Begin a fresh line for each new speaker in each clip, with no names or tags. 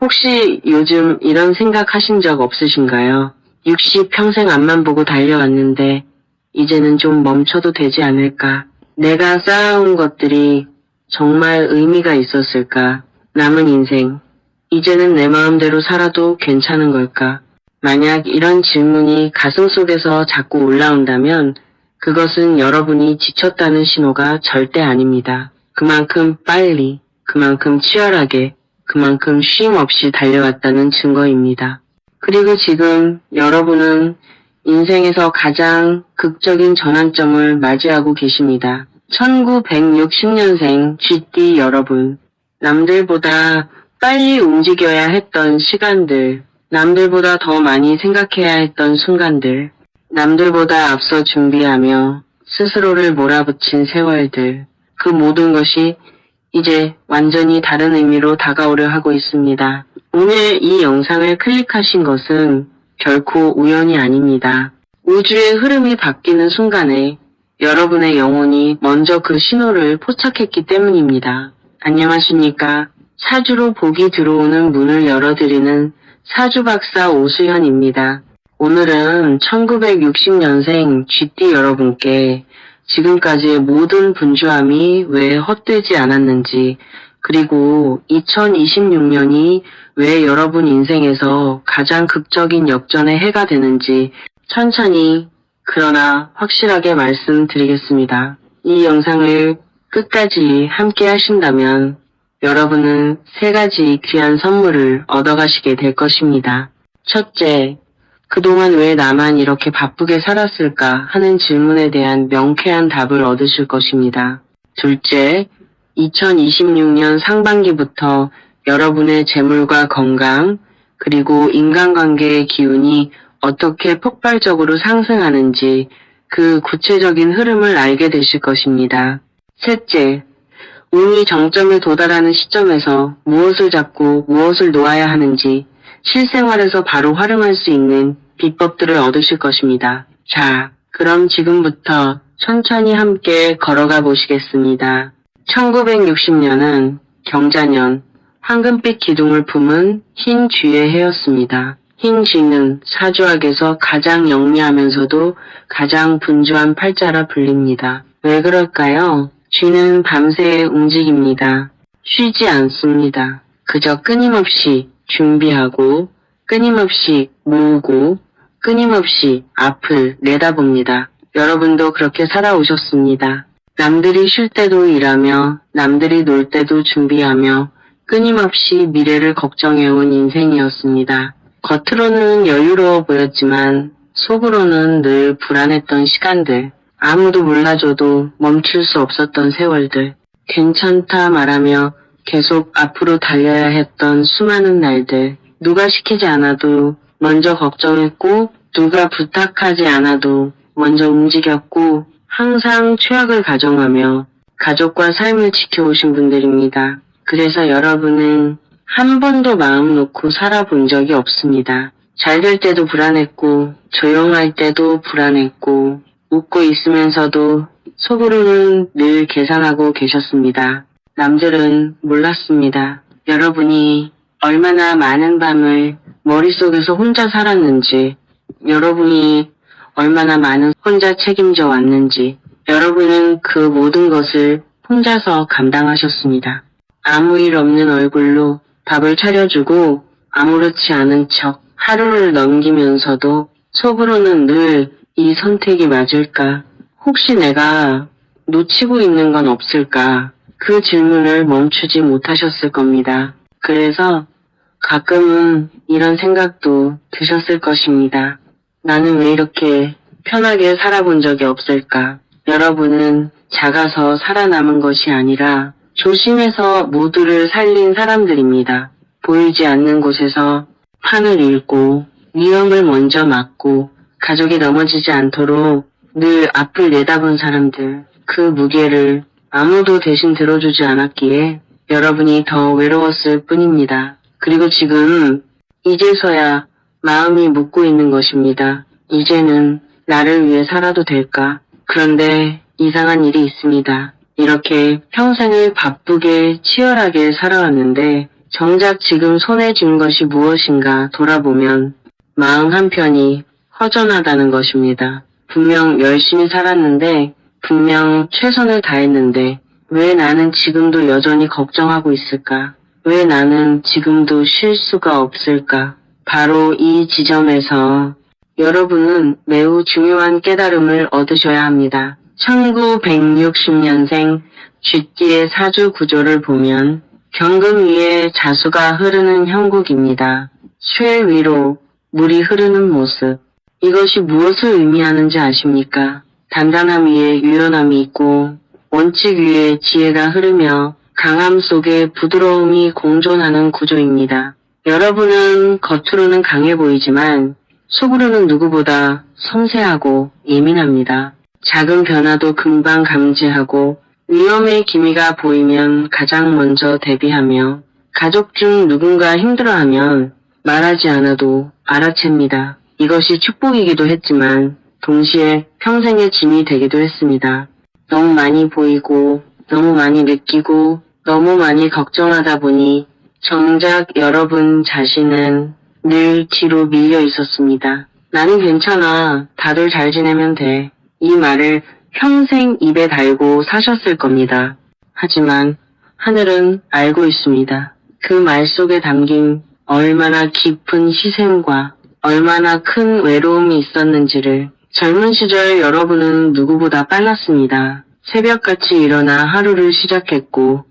혹시 요즘 이런 생각 하신 적 없으신가요? 60 평생 앞만 보고 달려왔는데 이제는 좀 멈춰도 되지 않을까? 내가 쌓아온 것들이 정말 의미가 있었을까? 남은 인생, 이제는 내 마음대로 살아도 괜찮은 걸까? 만약 이런 질문이 가슴속에서 자꾸 올라온다면 그것은 여러분이 지쳤다는 신호가 절대 아닙니다. 그만큼 빨리, 그만큼 치열하게, 그만큼 쉼 없이 달려왔다는 증거입니다. 그리고 지금 여러분은 인생에서 가장 극적인 전환점을 맞이하고 계십니다. 1960년생 GD 여러분, 남들보다 빨리 움직여야 했던 시간들, 남들보다 더 많이 생각해야 했던 순간들, 남들보다 앞서 준비하며 스스로를 몰아붙인 세월들, 그 모든 것이 이제 완전히 다른 의미로 다가오려 하고 있습니다. 오늘 이 영상을 클릭하신 것은 결코 우연이 아닙니다. 우주의 흐름이 바뀌는 순간에 여러분의 영혼이 먼저 그 신호를 포착했기 때문입니다. 안녕하십니까? 사주로 복이 들어오는 문을 열어드리는 사주박사 오수현입니다. 오늘은 1960년생 GD 여러분께 지금까지의 모든 분주함이 왜 헛되지 않았는지, 그리고 2026년이 왜 여러분 인생에서 가장 극적인 역전의 해가 되는지 천천히 그러나 확실하게 말씀드리겠습니다. 이 영상을 끝까지 함께 하신다면 여러분은 3가지 귀한 선물을 얻어가시게 될 것입니다. 첫째, 그동안 왜 나만 이렇게 바쁘게 살았을까 하는 질문에 대한 명쾌한 답을 얻으실 것입니다. 둘째, 2026년 상반기부터 여러분의 재물과 건강, 그리고 인간관계의 기운이 어떻게 폭발적으로 상승하는지 그 구체적인 흐름을 알게 되실 것입니다. 셋째, 운이 정점에 도달하는 시점에서 무엇을 잡고 무엇을 놓아야 하는지 실생활에서 바로 활용할 수 있는 비법들을 얻으실 것입니다. 자, 그럼 지금부터 천천히 함께 걸어가 보시겠습니다. 1960년은 경자년, 황금빛 기둥을 품은 흰 쥐의 해였습니다. 흰 쥐는 사주학에서 가장 영리하면서도 가장 분주한 팔자라 불립니다. 왜 그럴까요? 쥐는 밤새 움직입니다. 쉬지 않습니다. 그저 끊임없이 준비하고 끊임없이 모으고 끊임없이 앞을 내다봅니다. 여러분도 그렇게 살아오셨습니다. 남들이 쉴 때도 일하며 남들이 놀 때도 준비하며 끊임없이 미래를 걱정해온 인생이었습니다. 겉으로는 여유로워 보였지만 속으로는 늘 불안했던 시간들, 아무도 몰라줘도 멈출 수 없었던 세월들, 괜찮다 말하며 계속 앞으로 달려야 했던 수많은 날들, 누가 시키지 않아도 먼저 걱정했고 누가 부탁하지 않아도 먼저 움직였고 항상 최악을 가정하며 가족과 삶을 지켜오신 분들입니다. 그래서 여러분은 한 번도 마음 놓고 살아본 적이 없습니다. 잘 될 때도 불안했고 조용할 때도 불안했고 웃고 있으면서도 속으로는 늘 계산하고 계셨습니다. 남들은 몰랐습니다. 여러분이 얼마나 많은 밤을 머릿속에서 혼자 살았는지, 여러분이 얼마나 많은 혼자 책임져 왔는지, 여러분은 그 모든 것을 혼자서 감당하셨습니다. 아무 일 없는 얼굴로 밥을 차려주고 아무렇지 않은 척 하루를 넘기면서도 속으로는 늘 이 선택이 맞을까? 혹시 내가 놓치고 있는 건 없을까? 그 질문을 멈추지 못하셨을 겁니다. 그래서 가끔은 이런 생각도 드셨을 것입니다. 나는 왜 이렇게 편하게 살아본 적이 없을까? 여러분은 작아서 살아남은 것이 아니라 조심해서 모두를 살린 사람들입니다. 보이지 않는 곳에서 판을 읽고 위험을 먼저 막고 가족이 넘어지지 않도록 늘 앞을 내다본 사람들, 그 무게를 아무도 대신 들어주지 않았기에 여러분이 더 외로웠을 뿐입니다. 그리고 지금 이제서야 마음이 묻고 있는 것입니다. 이제는 나를 위해 살아도 될까? 그런데 이상한 일이 있습니다. 이렇게 평생을 바쁘게 치열하게 살아왔는데 정작 지금 손에 쥔 것이 무엇인가 돌아보면 마음 한편이 허전하다는 것입니다. 분명 열심히 살았는데, 분명 최선을 다했는데, 왜 나는 지금도 여전히 걱정하고 있을까? 왜 나는 지금도 쉴 수가 없을까? 바로 이 지점에서 여러분은 매우 중요한 깨달음을 얻으셔야 합니다. 1960년생 쥐띠의 사주 구조를 보면 경금 위에 자수가 흐르는 형국입니다. 쇠 위로 물이 흐르는 모습. 이것이 무엇을 의미하는지 아십니까? 단단함 위에 유연함이 있고 원칙 위에 지혜가 흐르며 강함 속에 부드러움이 공존하는 구조입니다. 여러분은 겉으로는 강해 보이지만 속으로는 누구보다 섬세하고 예민합니다. 작은 변화도 금방 감지하고 위험의 기미가 보이면 가장 먼저 대비하며 가족 중 누군가 힘들어하면 말하지 않아도 알아챕니다. 이것이 축복이기도 했지만 동시에 평생의 짐이 되기도 했습니다. 너무 많이 보이고 너무 많이 느끼고 너무 많이 걱정하다 보니 정작 여러분 자신은 늘 뒤로 밀려 있었습니다. 나는 괜찮아. 다들 잘 지내면 돼. 이 말을 평생 입에 달고 사셨을 겁니다. 하지만 하늘은 알고 있습니다. 그 말 속에 담긴 얼마나 깊은 희생과 얼마나 큰 외로움이 있었는지를. 젊은 시절 여러분은 누구보다 빨랐습니다. 새벽같이 일어나 하루를 시작했고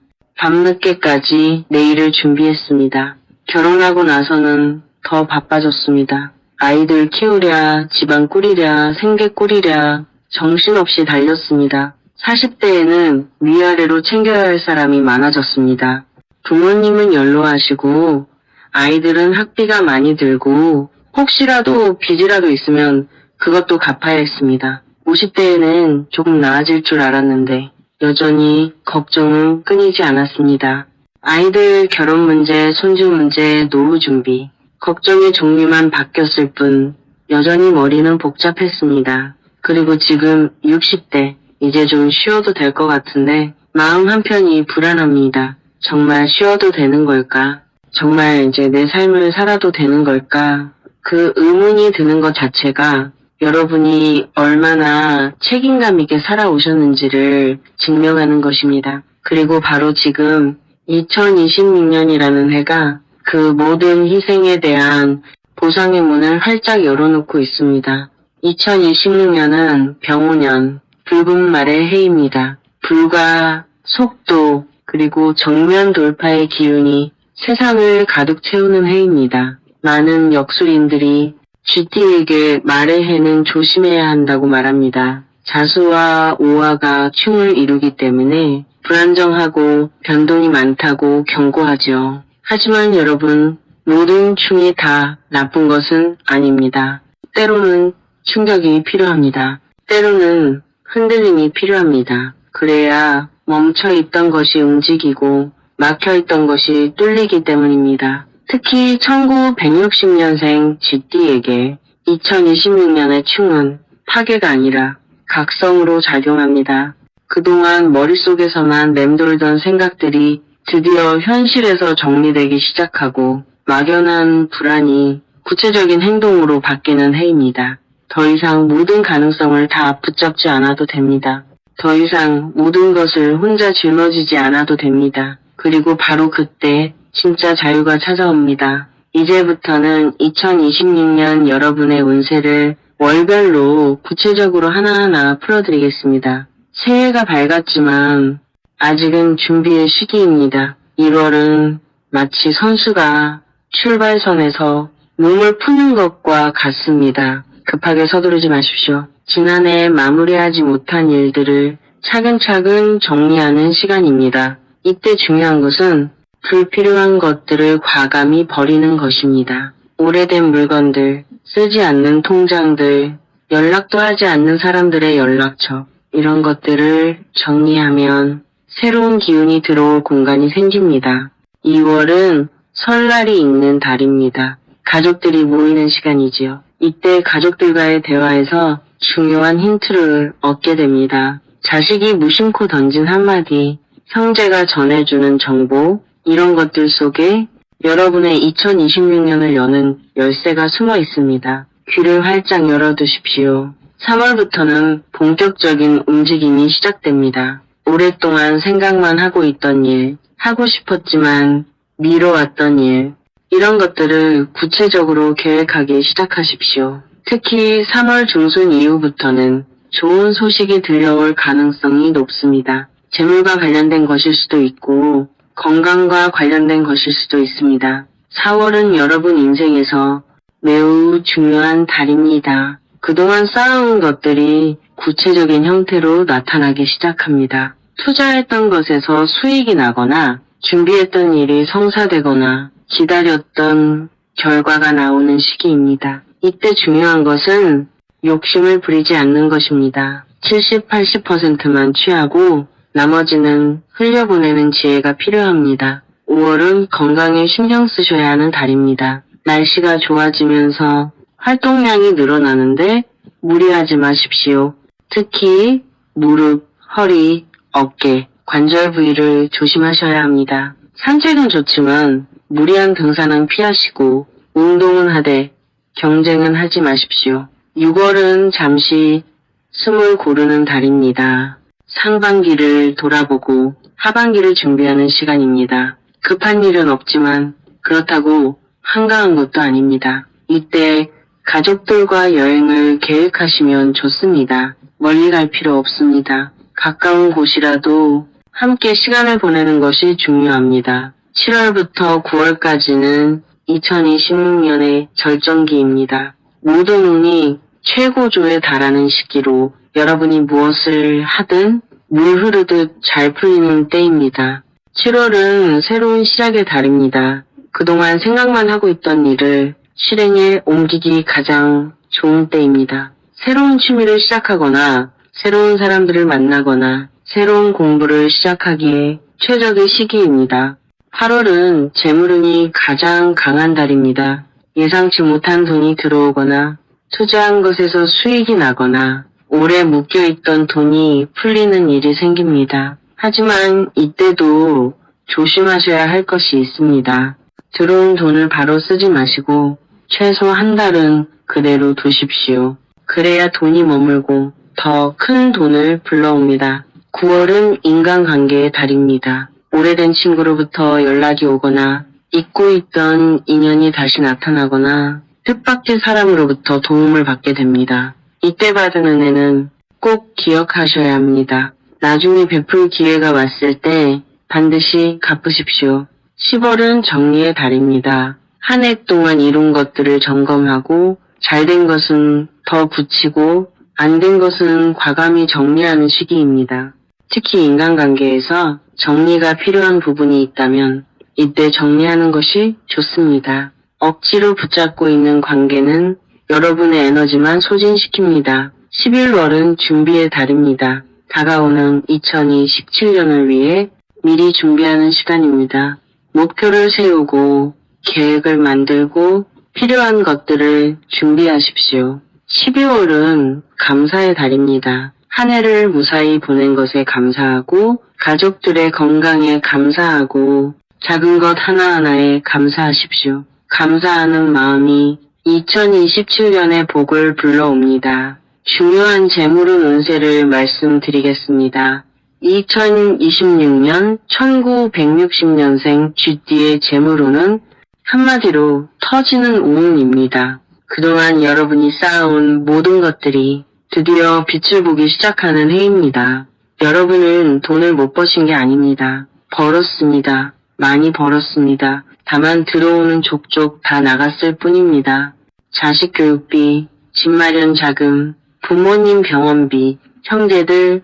밤늦게까지 내일을 준비했습니다. 결혼하고 나서는 더 바빠졌습니다. 아이들 키우랴, 집안 꾸리랴, 생계 꾸리랴 정신없이 달렸습니다. 40대에는 위아래로 챙겨야 할 사람이 많아졌습니다. 부모님은 연로하시고 아이들은 학비가 많이 들고 혹시라도 빚이라도 있으면 그것도 갚아야 했습니다. 50대에는 조금 나아질 줄 알았는데 여전히 걱정은 끊이지 않았습니다. 아이들 결혼 문제, 손주 문제, 노후 준비. 걱정의 종류만 바뀌었을 뿐 여전히 머리는 복잡했습니다. 그리고 지금 60대, 이제 좀 쉬어도 될 것 같은데 마음 한편이 불안합니다. 정말 쉬어도 되는 걸까? 정말 이제 내 삶을 살아도 되는 걸까? 그 의문이 드는 것 자체가 여러분이 얼마나 책임감 있게 살아오셨는지를 증명하는 것입니다. 그리고 바로 지금 2026년이라는 해가 그 모든 희생에 대한 보상의 문을 활짝 열어놓고 있습니다. 2026년은 병오년, 붉은 말의 해입니다. 불과 속도 그리고 정면 돌파의 기운이 세상을 가득 채우는 해입니다. 많은 역술인들이 쥐띠에게 말의 해는 조심해야 한다고 말합니다. 자수와 오화가 충을 이루기 때문에 불안정하고 변동이 많다고 경고하죠. 하지만 여러분, 모든 충이 다 나쁜 것은 아닙니다. 때로는 충격이 필요합니다. 때로는 흔들림이 필요합니다. 그래야 멈춰있던 것이 움직이고 막혀있던 것이 뚫리기 때문입니다. 특히 1960년생 쥐띠에게 2026년의 충은 파괴가 아니라 각성으로 작용합니다. 그동안 머릿속에서만 맴돌던 생각들이 드디어 현실에서 정리되기 시작하고 막연한 불안이 구체적인 행동으로 바뀌는 해입니다. 더 이상 모든 가능성을 다 붙잡지 않아도 됩니다. 더 이상 모든 것을 혼자 짊어지지 않아도 됩니다. 그리고 바로 그때 진짜 자유가 찾아옵니다. 이제부터는 2026년 여러분의 운세를 월별로 구체적으로 하나하나 풀어드리겠습니다. 새해가 밝았지만 아직은 준비의 시기입니다. 1월은 마치 선수가 출발선에서 몸을 푸는 것과 같습니다. 급하게 서두르지 마십시오. 지난해 마무리하지 못한 일들을 차근차근 정리하는 시간입니다. 이때 중요한 것은 불필요한 것들을 과감히 버리는 것입니다. 오래된 물건들, 쓰지 않는 통장들, 연락도 하지 않는 사람들의 연락처, 이런 것들을 정리하면 새로운 기운이 들어올 공간이 생깁니다. 2월은 설날이 있는 달입니다. 가족들이 모이는 시간이지요. 이때 가족들과의 대화에서 중요한 힌트를 얻게 됩니다. 자식이 무심코 던진 한마디, 형제가 전해주는 정보, 이런 것들 속에 여러분의 2026년을 여는 열쇠가 숨어 있습니다. 귀를 활짝 열어두십시오. 3월부터는 본격적인 움직임이 시작됩니다. 오랫동안 생각만 하고 있던 일, 하고 싶었지만 미뤄왔던 일, 이런 것들을 구체적으로 계획하기 시작하십시오. 특히 3월 중순 이후부터는 좋은 소식이 들려올 가능성이 높습니다. 재물과 관련된 것일 수도 있고 건강과 관련된 것일 수도 있습니다. 4월은 여러분 인생에서 매우 중요한 달입니다. 그동안 쌓아온 것들이 구체적인 형태로 나타나기 시작합니다. 투자했던 것에서 수익이 나거나 준비했던 일이 성사되거나 기다렸던 결과가 나오는 시기입니다. 이때 중요한 것은 욕심을 부리지 않는 것입니다. 70, 80%만 취하고 나머지는 흘려보내는 지혜가 필요합니다. 5월은 건강에 신경 쓰셔야 하는 달입니다. 날씨가 좋아지면서 활동량이 늘어나는데 무리하지 마십시오. 특히 무릎, 허리, 어깨, 관절 부위를 조심하셔야 합니다. 산책은 좋지만 무리한 등산은 피하시고 운동은 하되 경쟁은 하지 마십시오. 6월은 잠시 숨을 고르는 달입니다. 상반기를 돌아보고 하반기를 준비하는 시간입니다. 급한 일은 없지만 그렇다고 한가한 것도 아닙니다. 이때 가족들과 여행을 계획하시면 좋습니다. 멀리 갈 필요 없습니다. 가까운 곳이라도 함께 시간을 보내는 것이 중요합니다. 7월부터 9월까지는 2026년의 절정기입니다. 모든 운이 최고조에 달하는 시기로 여러분이 무엇을 하든 물 흐르듯 잘 풀리는 때입니다. 7월은 새로운 시작의 달입니다. 그동안 생각만 하고 있던 일을 실행에 옮기기 가장 좋은 때입니다. 새로운 취미를 시작하거나 새로운 사람들을 만나거나 새로운 공부를 시작하기에 최적의 시기입니다. 8월은 재물운이 가장 강한 달입니다. 예상치 못한 돈이 들어오거나 투자한 것에서 수익이 나거나 오래 묶여있던 돈이 풀리는 일이 생깁니다. 하지만 이때도 조심하셔야 할 것이 있습니다. 들어온 돈을 바로 쓰지 마시고 최소 한 달은 그대로 두십시오. 그래야 돈이 머물고 더 큰 돈을 불러옵니다. 9월은 인간관계의 달입니다. 오래된 친구로부터 연락이 오거나 잊고 있던 인연이 다시 나타나거나 뜻밖의 사람으로부터 도움을 받게 됩니다. 이때 받은 은혜는 꼭 기억하셔야 합니다. 나중에 베풀 기회가 왔을 때 반드시 갚으십시오. 10월은 정리의 달입니다. 한 해 동안 이룬 것들을 점검하고 잘된 것은 더 붙이고 안 된 것은 과감히 정리하는 시기입니다. 특히 인간관계에서 정리가 필요한 부분이 있다면 이때 정리하는 것이 좋습니다. 억지로 붙잡고 있는 관계는 여러분의 에너지만 소진시킵니다. 11월은 준비의 달입니다. 다가오는 2027년을 위해 미리 준비하는 시간입니다. 목표를 세우고 계획을 만들고 필요한 것들을 준비하십시오. 12월은 감사의 달입니다. 한 해를 무사히 보낸 것에 감사하고 가족들의 건강에 감사하고 작은 것 하나하나에 감사하십시오. 감사하는 마음이 2027년의 복을 불러옵니다. 중요한 재물운 운세를 말씀드리겠습니다. 2026년 1960년생 쥐띠의 재물운은 한마디로 터지는 운입니다. 그동안 여러분이 쌓아온 모든 것들이 드디어 빛을 보기 시작하는 해입니다. 여러분은 돈을 못 버신 게 아닙니다. 벌었습니다. 많이 벌었습니다. 다만 들어오는 족족 다 나갔을 뿐입니다. 자식 교육비, 집 마련 자금, 부모님 병원비, 형제들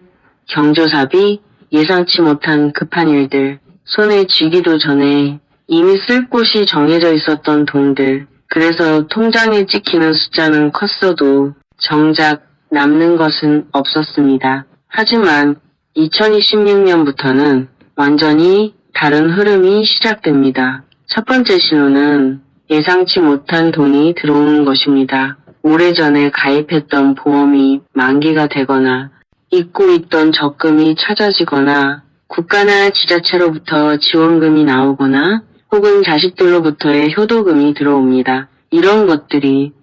경조사비, 예상치 못한 급한 일들, 손에 쥐기도 전에 이미 쓸 곳이 정해져 있었던 돈들, 그래서 통장에 찍히는 숫자는 컸어도 정작 남는 것은 없었습니다. 하지만 2026년부터는 완전히 다른 흐름이 시작됩니다. 첫 번째 신호는 예상치 못한 돈이 들어오는 것입니다. 오래전에 가입했던 보험이 만기가 되거나 잊고 있던 적금이 찾아지거나 국가나 지자체로부터 지원금이 나오거나 혹은 자식들로부터의 효도금이 들어옵니다. 이런 것들이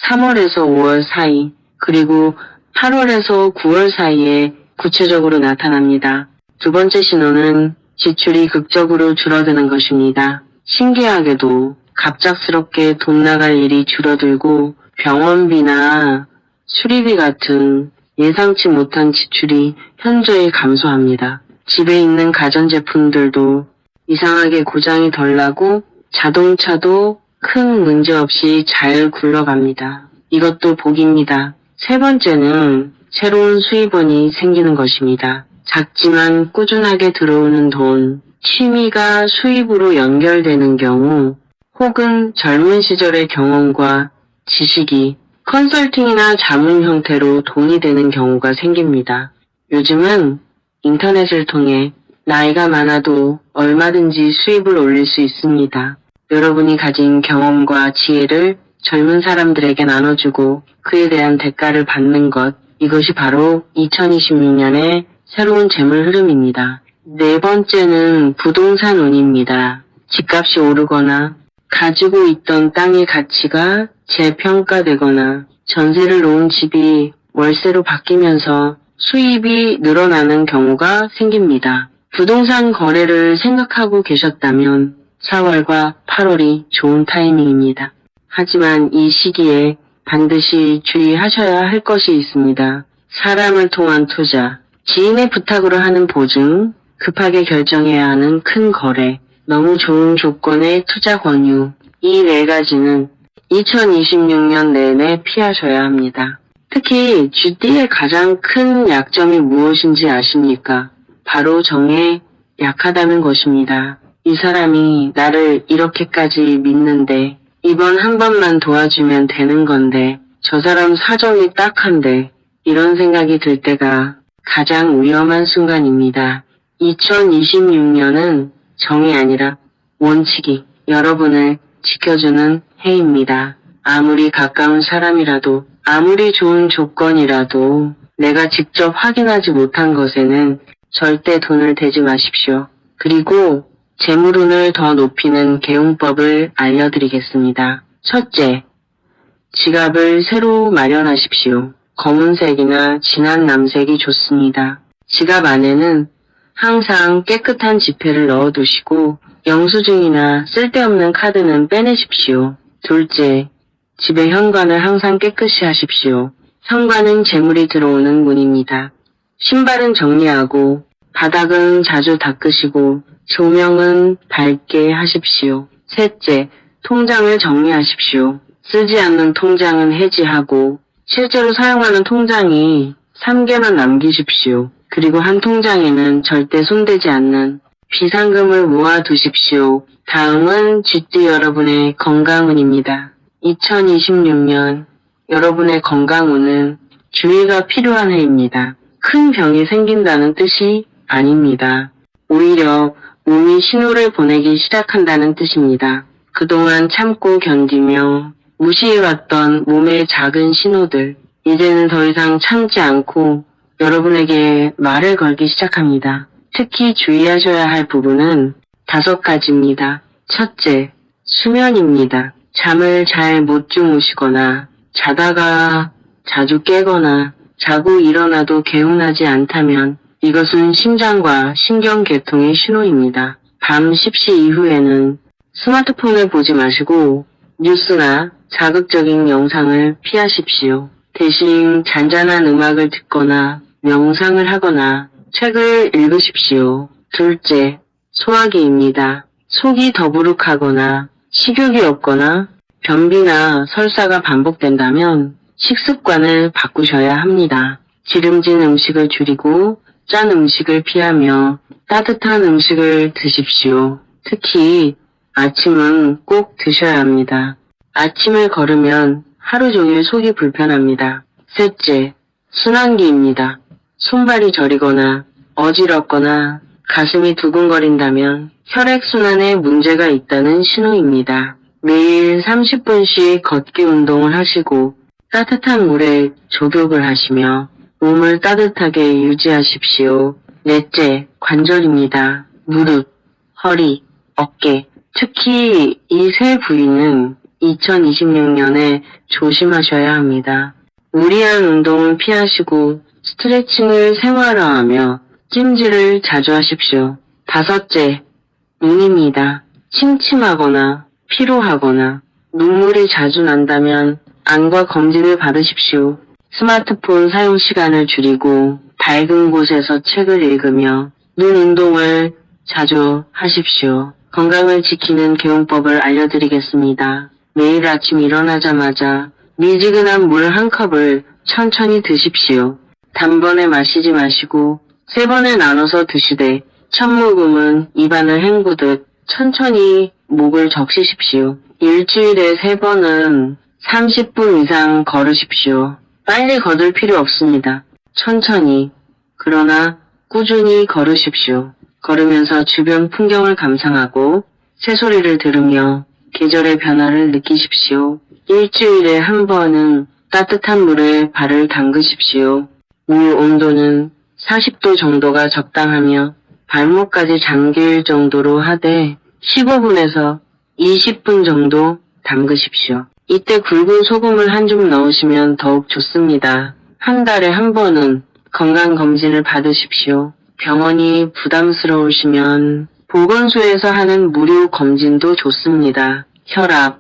3월에서 5월 사이 그리고 8월에서 9월 사이에 구체적으로 나타납니다. 두 번째 신호는 지출이 극적으로 줄어드는 것입니다. 신기하게도 갑작스럽게 돈 나갈 일이 줄어들고 병원비나 수리비 같은 예상치 못한 지출이 현저히 감소합니다. 집에 있는 가전제품들도 이상하게 고장이 덜 나고 자동차도 큰 문제 없이 잘 굴러갑니다. 이것도 복입니다. 세 번째는 새로운 수입원이 생기는 것입니다. 작지만 꾸준하게 들어오는 돈, 취미가 수입으로 연결되는 경우 혹은 젊은 시절의 경험과 지식이 컨설팅이나 자문 형태로 돈이 되는 경우가 생깁니다. 요즘은 인터넷을 통해 나이가 많아도 얼마든지 수입을 올릴 수 있습니다. 여러분이 가진 경험과 지혜를 젊은 사람들에게 나눠주고 그에 대한 대가를 받는 것, 이것이 바로 2026년의 새로운 재물 흐름입니다. 네 번째는 부동산 운입니다. 집값이 오르거나 가지고 있던 땅의 가치가 재평가되거나 전세를 놓은 집이 월세로 바뀌면서 수입이 늘어나는 경우가 생깁니다. 부동산 거래를 생각하고 계셨다면 4월과 8월이 좋은 타이밍입니다. 하지만 이 시기에 반드시 주의하셔야 할 것이 있습니다. 사람을 통한 투자, 지인의 부탁으로 하는 보증, 급하게 결정해야 하는 큰 거래, 너무 좋은 조건의 투자 권유, 이 네 가지는 2026년 내내 피하셔야 합니다. 특히 GD의 가장 큰 약점이 무엇인지 아십니까? 바로 정에 약하다는 것입니다. 이 사람이 나를 이렇게까지 믿는데 이번 한 번만 도와주면 되는 건데 저 사람 사정이 딱한데 이런 생각이 들 때가 가장 위험한 순간입니다. 2026년은 정이 아니라 원칙이 여러분을 지켜주는 해입니다. 아무리 가까운 사람이라도 아무리 좋은 조건이라도 내가 직접 확인하지 못한 것에는 절대 돈을 대지 마십시오. 그리고 재물운을 더 높이는 개운법을 알려드리겠습니다. 첫째, 지갑을 새로 마련하십시오. 검은색이나 진한 남색이 좋습니다. 지갑 안에는 항상 깨끗한 지폐를 넣어두시고 영수증이나 쓸데없는 카드는 빼내십시오. 둘째, 집의 현관을 항상 깨끗이 하십시오. 현관은 재물이 들어오는 문입니다. 신발은 정리하고 바닥은 자주 닦으시고 조명은 밝게 하십시오. 셋째, 통장을 정리하십시오. 쓰지 않는 통장은 해지하고 실제로 사용하는 통장이 3개만 남기십시오. 그리고 한 통장에는 절대 손대지 않는 비상금을 모아두십시오. 다음은 GD 여러분의 건강운입니다. 2026년 여러분의 건강운은 주의가 필요한 해입니다. 큰 병이 생긴다는 뜻이 아닙니다. 오히려 몸이 신호를 보내기 시작한다는 뜻입니다. 그동안 참고 견디며 무시해왔던 몸의 작은 신호들, 이제는 더 이상 참지 않고 여러분에게 말을 걸기 시작합니다. 특히 주의하셔야 할 부분은 5가지입니다. 첫째, 수면입니다. 잠을 잘 못 주무시거나 자다가 자주 깨거나 자고 일어나도 개운하지 않다면 이것은 심장과 신경계통의 신호입니다. 밤 10시 이후에는 스마트폰을 보지 마시고 뉴스나 자극적인 영상을 피하십시오. 대신 잔잔한 음악을 듣거나 명상을 하거나 책을 읽으십시오. 둘째, 소화기입니다. 속이 더부룩하거나 식욕이 없거나 변비나 설사가 반복된다면 식습관을 바꾸셔야 합니다. 기름진 음식을 줄이고 짠 음식을 피하며 따뜻한 음식을 드십시오. 특히 아침은 꼭 드셔야 합니다. 아침을 걸으면 하루 종일 속이 불편합니다. 셋째, 순환기입니다. 손발이 저리거나 어지럽거나 가슴이 두근거린다면 혈액순환에 문제가 있다는 신호입니다. 매일 30분씩 걷기 운동을 하시고 따뜻한 물에 족욕을 하시며 몸을 따뜻하게 유지하십시오. 넷째, 관절입니다. 무릎, 허리, 어깨. 특히 이 세 부위는 2026년에 조심하셔야 합니다. 무리한 운동은 피하시고 스트레칭을 생활화하며 찜질을 자주 하십시오. 다섯째, 눈입니다. 침침하거나 피로하거나 눈물이 자주 난다면 안과 검진을 받으십시오. 스마트폰 사용 시간을 줄이고 밝은 곳에서 책을 읽으며 눈 운동을 자주 하십시오. 건강을 지키는 개운법을 알려드리겠습니다. 매일 아침 일어나자마자 미지근한 물 한 컵을 천천히 드십시오. 단번에 마시지 마시고 3번에 나눠서 드시되 첫 모금은 입안을 헹구듯 천천히 목을 적시십시오. 일주일에 3번은 30분 이상 걸으십시오. 빨리 걷을 필요 없습니다. 천천히, 그러나 꾸준히 걸으십시오. 걸으면서 주변 풍경을 감상하고 새소리를 들으며 계절의 변화를 느끼십시오. 일주일에 1번은 따뜻한 물에 발을 담그십시오. 물 온도는 40도 정도가 적당하며 발목까지 잠길 정도로 하되 15분에서 20분 정도 담그십시오. 이때 굵은 소금을 한 줌 넣으시면 더욱 좋습니다. 한 달에 1번은 건강검진을 받으십시오. 병원이 부담스러우시면 보건소에서 하는 무료 검진도 좋습니다. 혈압,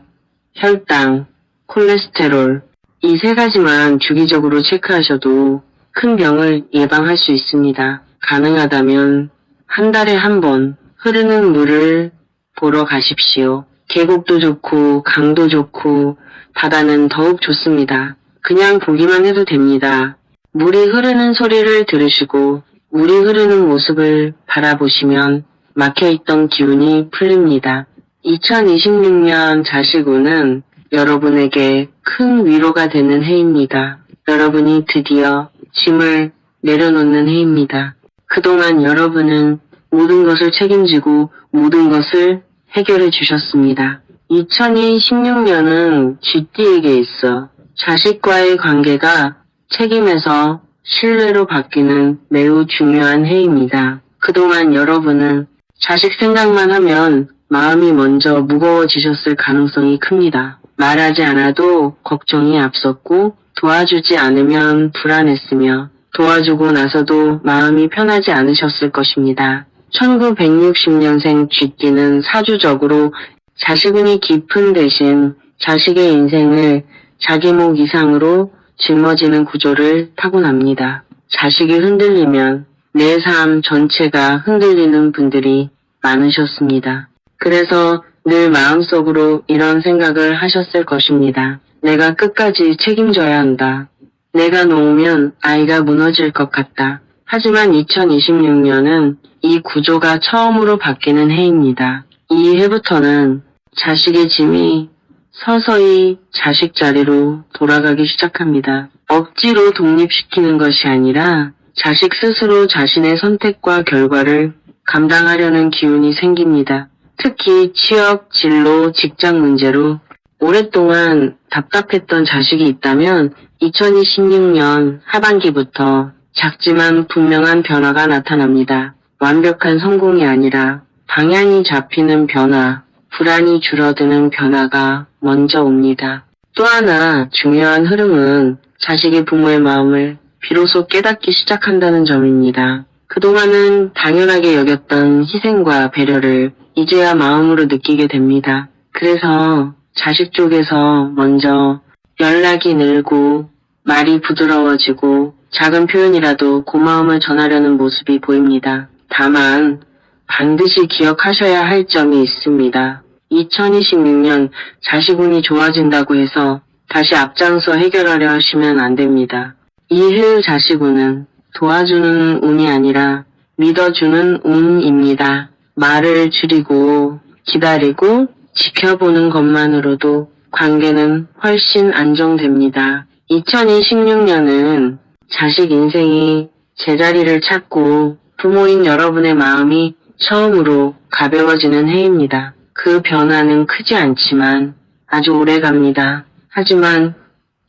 혈당, 콜레스테롤 이 3가지만 주기적으로 체크하셔도 큰 병을 예방할 수 있습니다. 가능하다면 한 달에 1번 흐르는 물을 보러 가십시오. 계곡도 좋고 강도 좋고 바다는 더욱 좋습니다. 그냥 보기만 해도 됩니다. 물이 흐르는 소리를 들으시고 물이 흐르는 모습을 바라보시면 막혀있던 기운이 풀립니다. 2026년 자식운은 여러분에게 큰 위로가 되는 해입니다. 여러분이 드디어 짐을 내려놓는 해입니다. 그동안 여러분은 모든 것을 책임지고 모든 것을 해결해 주셨습니다. 2016년은 쥐띠에게 있어 자식과의 관계가 책임에서 신뢰로 바뀌는 매우 중요한 해입니다. 그동안 여러분은 자식 생각만 하면 마음이 먼저 무거워지셨을 가능성이 큽니다. 말하지 않아도 걱정이 앞섰고 도와주지 않으면 불안했으며 도와주고 나서도 마음이 편하지 않으셨을 것입니다. 1960년생 쥐띠는 사주적으로 자식운이 깊은 대신 자식의 인생을 자기 목 이상으로 짊어지는 구조를 타고납니다. 자식이 흔들리면 내 삶 전체가 흔들리는 분들이 많으셨습니다. 그래서 늘 마음속으로 이런 생각을 하셨을 것입니다. 내가 끝까지 책임져야 한다. 내가 놓으면 아이가 무너질 것 같다. 하지만 2026년은 이 구조가 처음으로 바뀌는 해입니다. 이 해부터는 자식의 짐이 서서히 자식 자리로 돌아가기 시작합니다. 억지로 독립시키는 것이 아니라 자식 스스로 자신의 선택과 결과를 감당하려는 기운이 생깁니다. 특히 취업, 진로, 직장 문제로 오랫동안 답답했던 자식이 있다면 2026년 하반기부터 작지만 분명한 변화가 나타납니다. 완벽한 성공이 아니라 방향이 잡히는 변화, 불안이 줄어드는 변화가 먼저 옵니다. 또 하나 중요한 흐름은 자식이 부모의 마음을 비로소 깨닫기 시작한다는 점입니다. 그동안은 당연하게 여겼던 희생과 배려를 이제야 마음으로 느끼게 됩니다. 그래서 자식 쪽에서 먼저 연락이 늘고 말이 부드러워지고 작은 표현이라도 고마움을 전하려는 모습이 보입니다. 다만 반드시 기억하셔야 할 점이 있습니다. 2026년 자식운이 좋아진다고 해서 다시 앞장서 해결하려 하시면 안 됩니다. 이 해의 자식운은 도와주는 운이 아니라 믿어주는 운입니다. 말을 줄이고 기다리고 지켜보는 것만으로도 관계는 훨씬 안정됩니다. 2026년은 자식 인생이 제자리를 찾고 부모인 여러분의 마음이 처음으로 가벼워지는 해입니다. 그 변화는 크지 않지만 아주 오래 갑니다. 하지만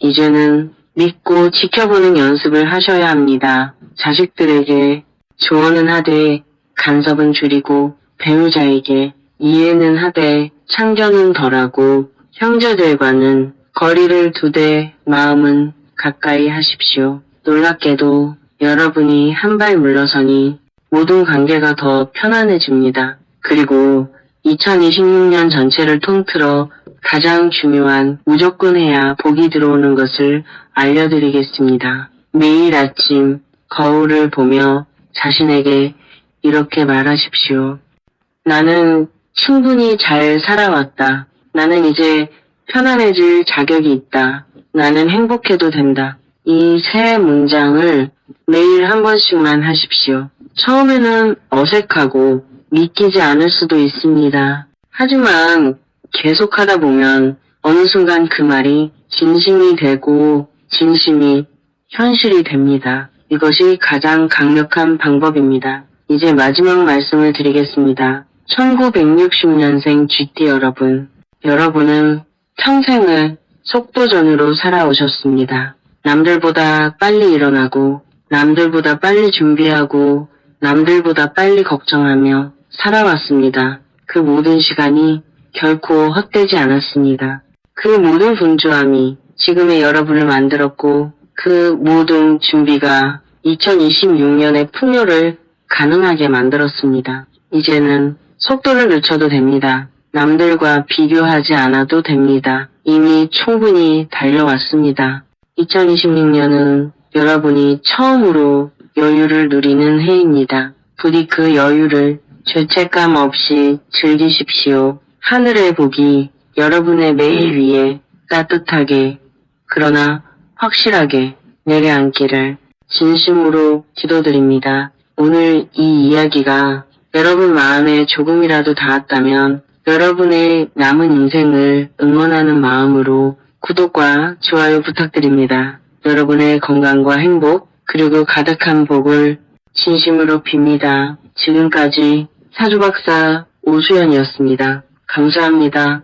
이제는 믿고 지켜보는 연습을 하셔야 합니다. 자식들에게 조언은 하되 간섭은 줄이고 배우자에게 이해는 하되 참견은 덜하고 형제들과는 거리를 두되 마음은 가까이 하십시오. 놀랍게도 여러분이 한 발 물러서니 모든 관계가 더 편안해집니다. 그리고 2026년 전체를 통틀어 가장 중요한 무조건 해야 복이 들어오는 것을 알려드리겠습니다. 매일 아침 거울을 보며 자신에게 이렇게 말하십시오. 나는 충분히 잘 살아왔다. 나는 이제 편안해질 자격이 있다. 나는 행복해도 된다. 이 세 문장을 매일 한 번씩만 하십시오. 처음에는 어색하고 믿기지 않을 수도 있습니다. 하지만 계속하다 보면 어느 순간 그 말이 진심이 되고 진심이 현실이 됩니다. 이것이 가장 강력한 방법입니다. 이제 마지막 말씀을 드리겠습니다. 1960년생 GT 여러분, 여러분은 평생을 속도전으로 살아오셨습니다. 남들보다 빨리 일어나고, 남들보다 빨리 준비하고, 남들보다 빨리 걱정하며 살아왔습니다. 그 모든 시간이 결코 헛되지 않았습니다. 그 모든 분주함이 지금의 여러분을 만들었고, 그 모든 준비가 2026년의 풍요를 가능하게 만들었습니다. 이제는 속도를 늦춰도 됩니다. 남들과 비교하지 않아도 됩니다. 이미 충분히 달려왔습니다. 2026년은 여러분이 처음으로 여유를 누리는 해입니다. 부디 그 여유를 죄책감 없이 즐기십시오. 하늘의 복이 여러분의 매일 위에 따뜻하게 그러나 확실하게 내려앉기를 진심으로 기도드립니다. 오늘 이 이야기가 여러분 마음에 조금이라도 닿았다면 여러분의 남은 인생을 응원하는 마음으로 구독과 좋아요 부탁드립니다. 여러분의 건강과 행복 그리고 가득한 복을 진심으로 빕니다. 지금까지 사주박사 오수연이었습니다. 감사합니다.